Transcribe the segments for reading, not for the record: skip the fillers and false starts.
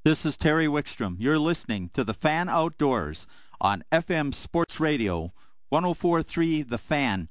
This is Terry Wickstrom. You're listening to The Fan Outdoors on FM Sports Radio 104.3 The Fan.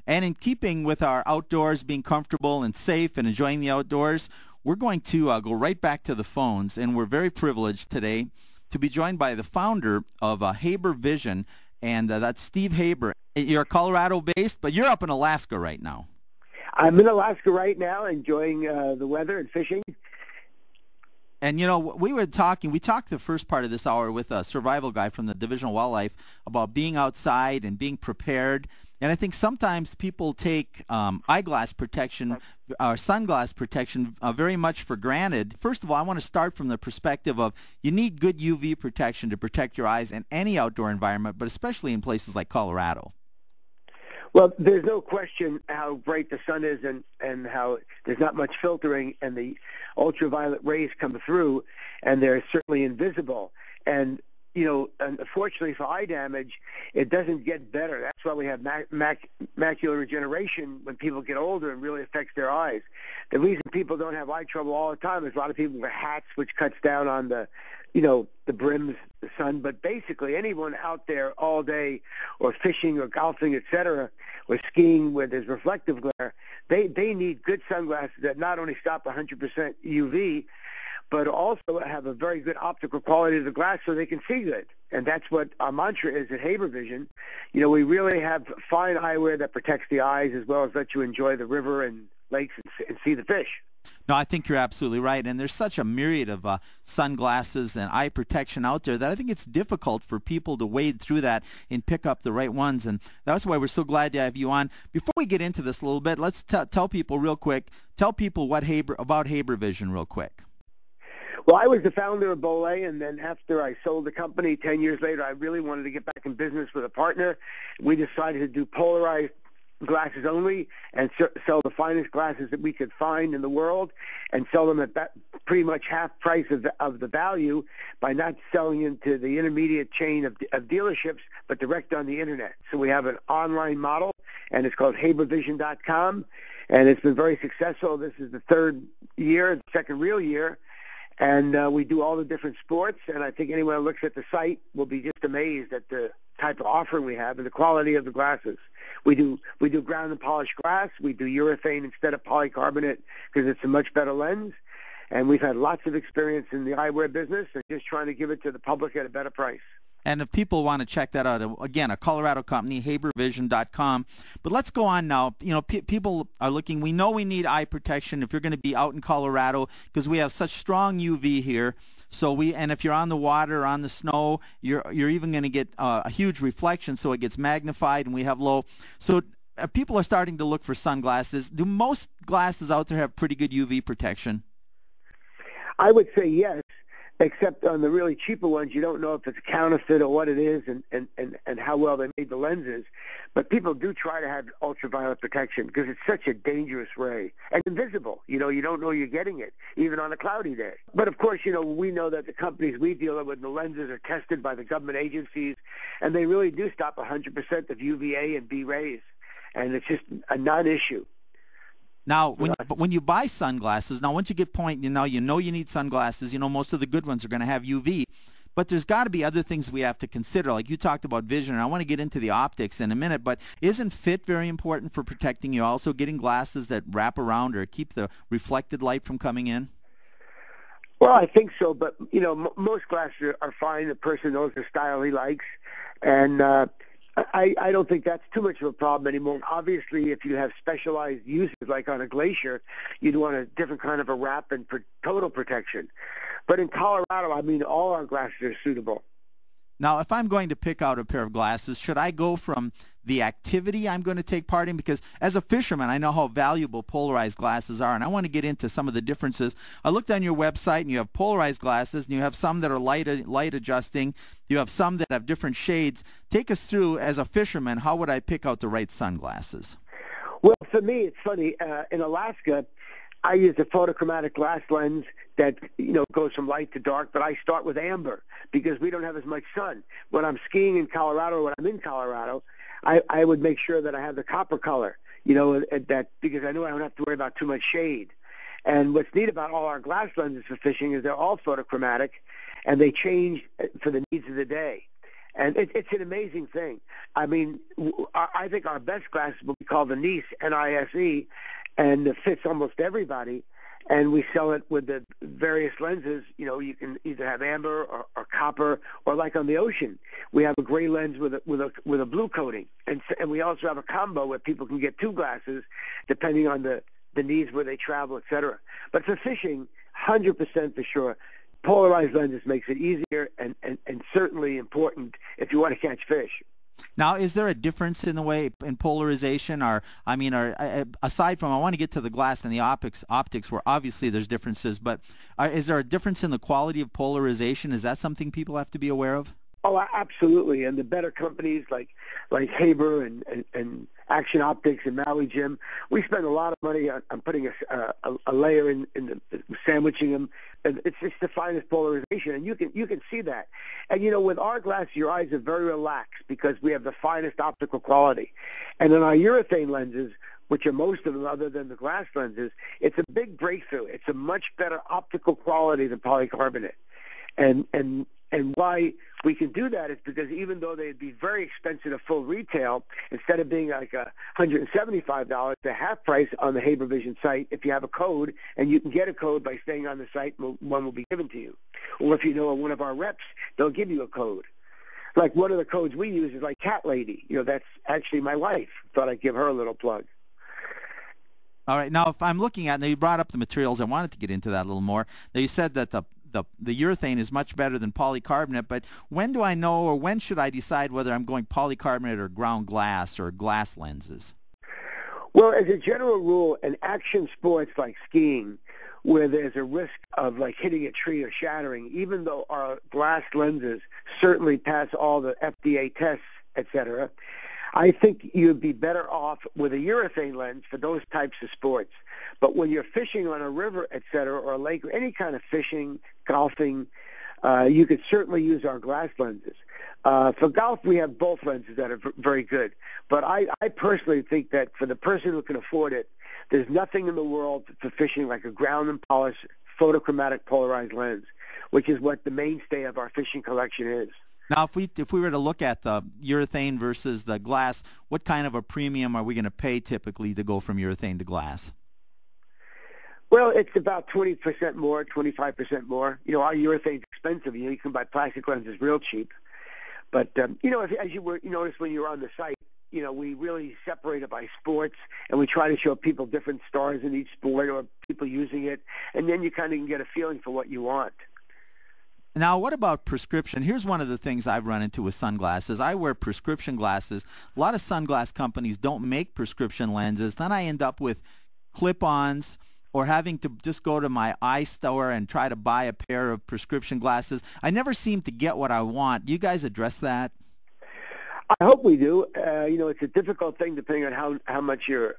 And in keeping with our outdoors being comfortable and safe and enjoying the outdoors, we're going to go right back to the phones, and we're very privileged today to be joined by the founder of HaberVision, and that's Steve Haber. You're Colorado-based, but you're up in Alaska right now. I'm in Alaska right now, enjoying the weather and fishing. And, you know, we talked the first part of this hour with a survival guy from the Division of Wildlife about being outside and being prepared. And I think sometimes people take eyeglass protection or sunglass protection very much for granted. First of all, I want to start from the perspective of you need good UV protection to protect your eyes in any outdoor environment, but especially in places like Colorado. Well, there's no question how bright the sun is and how there's not much filtering, and the ultraviolet rays come through, and they're certainly invisible. And, you know, unfortunately for eye damage, it doesn't get better. That's why we have macular regeneration when people get older. It really affects their eyes. The reason people don't have eye trouble all the time is a lot of people wear hats, which cuts down on the, you know, the brims, the sun. But basically anyone out there all day or fishing or golfing, etc., or skiing where there's reflective glare, they need good sunglasses that not only stop 100% UV, but also have a very good optical quality of the glass so they can see good. And that's what our mantra is at HaberVision. You know, we really have fine eyewear that protects the eyes as well as lets you enjoy the river and lakes and see the fish. No, I think you're absolutely right. And there's such a myriad of sunglasses and eye protection out there that I think it's difficult for people to wade through that and pick up the right ones. And that's why we're so glad to have you on. Before we get into this a little bit, let's tell people real quick, about HaberVision real quick. Well, I was the founder of Bolay, and then after I sold the company 10 years later, I really wanted to get back in business with a partner. We decided to do polarized glasses only and sell the finest glasses that we could find in the world and sell them at pretty much half price of the value by not selling into the intermediate chain of dealerships, but direct on the Internet. So we have an online model, and it's called HaberVision.com, and it's been very successful. This is the third year, the second real year. And we do all the different sports, and I think anyone who looks at the site will be just amazed at the type of offering we have and the quality of the glasses. We do ground and polished glass. We do urethane instead of polycarbonate because it's a much better lens. And we've had lots of experience in the eyewear business and just trying to give it to the public at a better price. And if people want to check that out, again, a Colorado company, HaberVision.com. But let's go on now. You know, people are looking. We know we need eye protection if you're going to be out in Colorado because we have such strong UV here. So and if you're on the water or on the snow, you're even going to get a huge reflection, so it gets magnified, and we have low. So people are starting to look for sunglasses. Do most glasses out there have pretty good UV protection? I would say yes. Except on the really cheaper ones, you don't know if it's counterfeit or what it is and how well they made the lenses. But people do try to have ultraviolet protection because it's such a dangerous ray and invisible. You know, you don't know you're getting it, even on a cloudy day. But, of course, you know, we know that the companies we deal with, the lenses are tested by the government agencies, and they really do stop 100% of UVA and B rays. And it's just a non-issue. Now, when you buy sunglasses, now once you get you know you need sunglasses, you know most of the good ones are going to have UV, but there's got to be other things we have to consider. Like you talked about vision, and I want to get into the optics in a minute, but isn't fit very important for protecting you? Also getting glasses that wrap around or keep the reflected light from coming in? Well, I think so, but, you know, most glasses are fine. The person knows the style he likes, and I don't think that's too much of a problem anymore. Obviously, if you have specialized uses, like on a glacier, you'd want a different kind of a wrap and total protection. But in Colorado, I mean, all our glasses are suitable. Now, if I'm going to pick out a pair of glasses, should I go from the activity I'm going to take part in? Because as a fisherman, I know how valuable polarized glasses are, and I want to get into some of the differences. I looked on your website, and you have polarized glasses, and you have some that are light adjusting. You have some that have different shades. Take us through, as a fisherman, how would I pick out the right sunglasses? Well, for me, it's funny. In Alaska, I use a photochromatic glass lens that, you know, goes from light to dark, but I start with amber because we don't have as much sun. When I'm skiing in Colorado or when I'm in Colorado, I would make sure that I have the copper color, you know, that because I know I don't have to worry about too much shade. And what's neat about all our glass lenses for fishing is they're all photochromatic, and they change for the needs of the day. And it's an amazing thing. I mean, I think our best glass will be called the NISE, N-I-S-E, and it fits almost everybody. And we sell it with the various lenses. You know, you can either have amber or copper, or like on the ocean, we have a gray lens with a blue coating. And we also have a combo where people can get two glasses depending on the needs where they travel, etc. But for fishing, 100% for sure, polarized lenses makes it easier and certainly important if you want to catch fish. Now, is there a difference in the way in polarization, or aside from, I want to get to the glass and the optics where obviously there's differences, but is there a difference in the quality of polarization? Is that something people have to be aware of? Oh, absolutely. And the better companies like Haber and Action Optics and Maui Jim, we spend a lot of money on putting a layer in sandwiching them. And it's just the finest polarization, and you can see that. And you know, with our glass, your eyes are very relaxed because we have the finest optical quality. And in our urethane lenses, which are most of them other than the glass lenses, it's a big breakthrough. It's a much better optical quality than polycarbonate. And why we can do that is because even though they'd be very expensive at full retail, instead of being like $175, they're half price on the HaberVision site if you have a code, and you can get a code by staying on the site, one will be given to you. Or if you know one of our reps, they'll give you a code. Like one of the codes we use is like Cat Lady. You know, that's actually my wife. Thought I'd give her a little plug. All right. Now, if I'm looking at, now you brought up the materials. I wanted to get into that a little more. Now, you said that the urethane is much better than polycarbonate, but when do I know, or when should I decide whether I'm going polycarbonate or ground glass or glass lenses? Well, as a general rule, in action sports like skiing, where there's a risk of like hitting a tree or shattering, even though our glass lenses certainly pass all the FDA tests, etc., I think you'd be better off with a urethane lens for those types of sports. But when you're fishing on a river, etc., or a lake, or any kind of fishing, golfing, you could certainly use our glass lenses. For golf, we have both lenses that are very good. But I personally think that for the person who can afford it, there's nothing in the world for fishing like a ground and polish photochromatic polarized lens, which is what the mainstay of our fishing collection is. Now, if we were to look at the urethane versus the glass, what kind of a premium are we going to pay typically to go from urethane to glass? Well, it's about 20% more, 25% more. You know, our urethane's expensive. You know, you can buy plastic lenses real cheap. But, you know, as you notice when you're on the site, you know, we really separate it by sports, and we try to show people different stars in each sport or people using it, and then you kind of can get a feeling for what you want. Now, what about prescription? Here's one of the things I've run into with sunglasses. I wear prescription glasses. A lot of sunglass companies don't make prescription lenses. Then I end up with clip-ons or having to just go to my eye store and try to buy a pair of prescription glasses. I never seem to get what I want. Do you guys address that? I hope we do. You know, it's a difficult thing depending on how much your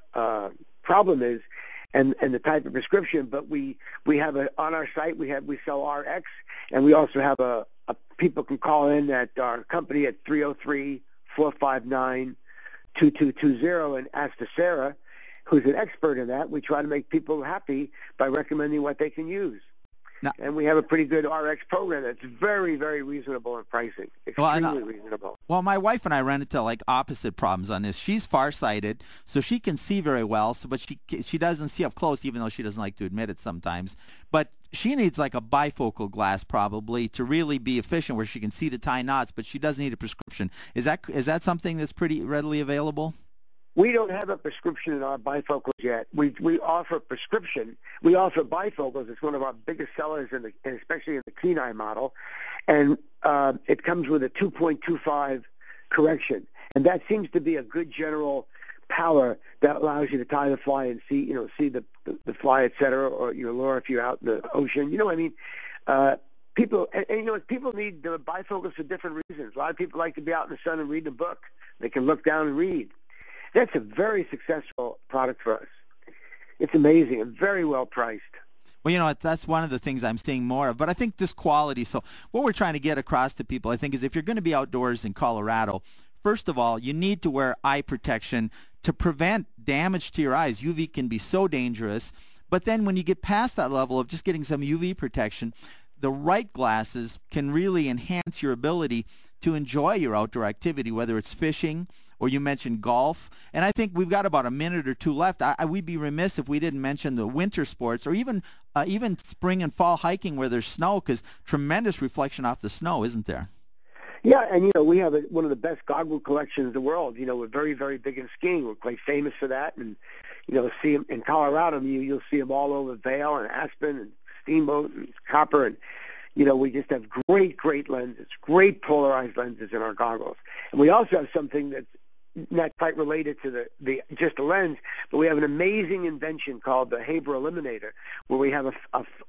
problem is. And the type of prescription, but we have on our site we sell RX, and we also have a people can call in at our company at 303-459-2220 and ask to Sarah, who's an expert in that. We try to make people happy by recommending what they can use. Now, and we have a pretty good RX program that's very, very reasonable in pricing, extremely reasonable. Well, my wife and I run into like opposite problems on this. She's farsighted, so she can see very well, but she doesn't see up close, even though she doesn't like to admit it sometimes. But she needs like a bifocal glass probably to really be efficient, where she can see to tie knots, but she doesn't need a prescription. Is that something that's pretty readily available? We don't have a prescription in our bifocals yet. We offer prescription. We offer bifocals. It's one of our biggest sellers, especially in the Kenai model. And it comes with a 2.25 correction. And that seems to be a good general power that allows you to tie the fly and see the fly, et cetera, or your lure if you're out in the ocean. You know what I mean? People need the bifocals for different reasons. A lot of people like to be out in the sun and read a book. They can look down and read. That's a very successful product for us. It's amazing and very well priced. Well, you know, that's one of the things I'm seeing more of. But I think this quality, so what we're trying to get across to people, I think, is if you're going to be outdoors in Colorado, first of all, you need to wear eye protection to prevent damage to your eyes. UV can be so dangerous. But then when you get past that level of just getting some UV protection, the right glasses can really enhance your ability to enjoy your outdoor activity, whether it's fishing or you mentioned golf. And I think we've got about a minute or two left. We'd be remiss if we didn't mention the winter sports or even spring and fall hiking where there's snow, because tremendous reflection off the snow, isn't there? Yeah, and, we have one of the best goggle collections in the world. We're very, very big in skiing. We're quite famous for that. And, see them in Colorado, you'll see them all over Vail and Aspen and Steamboat and Copper. And, we just have great, great lenses, great polarized lenses in our goggles. And we also have something that's not quite related to the just the lens, but we have an amazing invention called the Haber Eliminator, where we have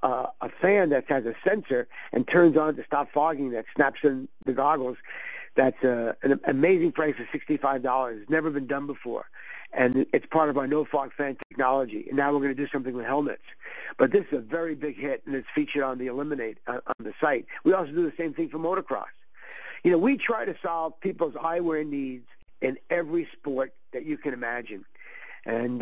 a fan that has a sensor and turns on to stop fogging that snaps in the goggles. That's an amazing price of $65. It's never been done before, and it's part of our no fog fan technology. And now we're going to do something with helmets. But this is a very big hit, and it's featured on the Eliminate on the site. We also do the same thing for motocross. We try to solve people's eyewear needs in every sport that you can imagine. And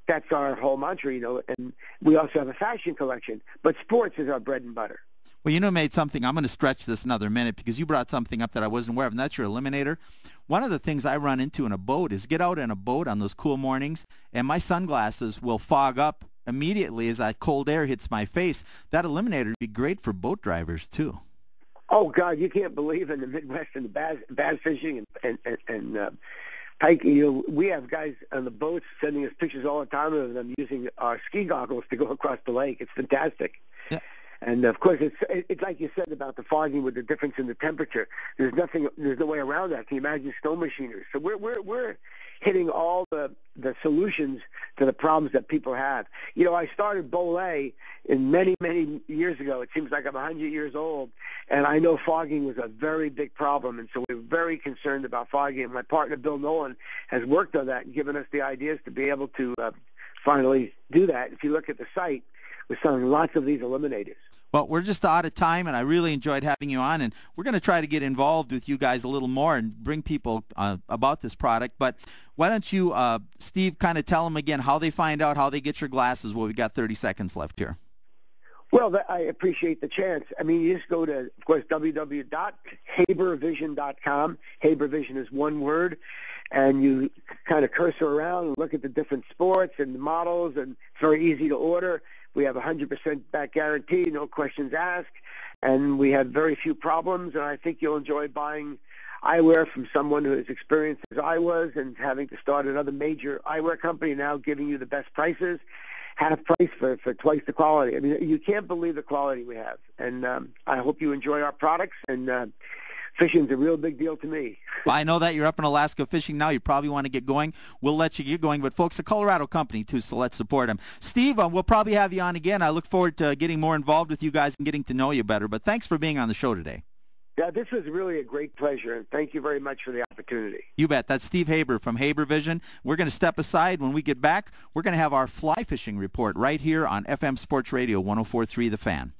that's our whole mantra, and we also have a fashion collection, but sports is our bread and butter. Well, made something, I'm going to stretch this another minute because you brought something up that I wasn't aware of, and that's your Eliminator. One of the things I run into in a boat is get out in a boat on those cool mornings, and my sunglasses will fog up immediately as that cold air hits my face. That Eliminator would be great for boat drivers, too. Oh, God, you can't believe in the Midwest and the bass fishing and pike. We have guys on the boats sending us pictures all the time of them using our ski goggles to go across the lake. It's fantastic. Yeah. And, of course, it's like you said about the fogging with the difference in the temperature. There's no way around that. Can you imagine snow machiners? So we're hitting all the solutions to the problems that people have. I started Bolay in many, many years ago. It seems like I'm 100 years old, and I know fogging was a very big problem, and so we're very concerned about fogging. And my partner, Bill Nolan, has worked on that and given us the ideas to be able to finally do that. If you look at the site, we're selling lots of these Eliminators. Well, we're just out of time, and I really enjoyed having you on, and we're going to try to get involved with you guys a little more and bring people about this product. But why don't you, Steve, kind of tell them again how they find out, how they get your glasses? Well, we've got 30 seconds left here. Well, I appreciate the chance. You just go to, of course, www.HaberVision.com. HaberVision is one word, and you kind of cursor around and look at the different sports and the models, and it's very easy to order. We have 100% back guarantee, no questions asked, and we have very few problems, and I think you'll enjoy buying eyewear from someone who has experienced as I was and having to start another major eyewear company, now giving you the best prices, half price for twice the quality. You can't believe the quality we have, and I hope you enjoy our products, and fishing's a real big deal to me. Well, I know that you're up in Alaska fishing now. You probably want to get going. We'll let you get going. But, folks, a Colorado company, too, so let's support them. Steve, we'll probably have you on again. I look forward to getting more involved with you guys and getting to know you better. But thanks for being on the show today. Yeah, this was really a great pleasure, and thank you very much for the opportunity. You bet. That's Steve Haber from HaberVision. We're going to step aside. When we get back, we're going to have our fly fishing report right here on FM Sports Radio 104.3 The Fan.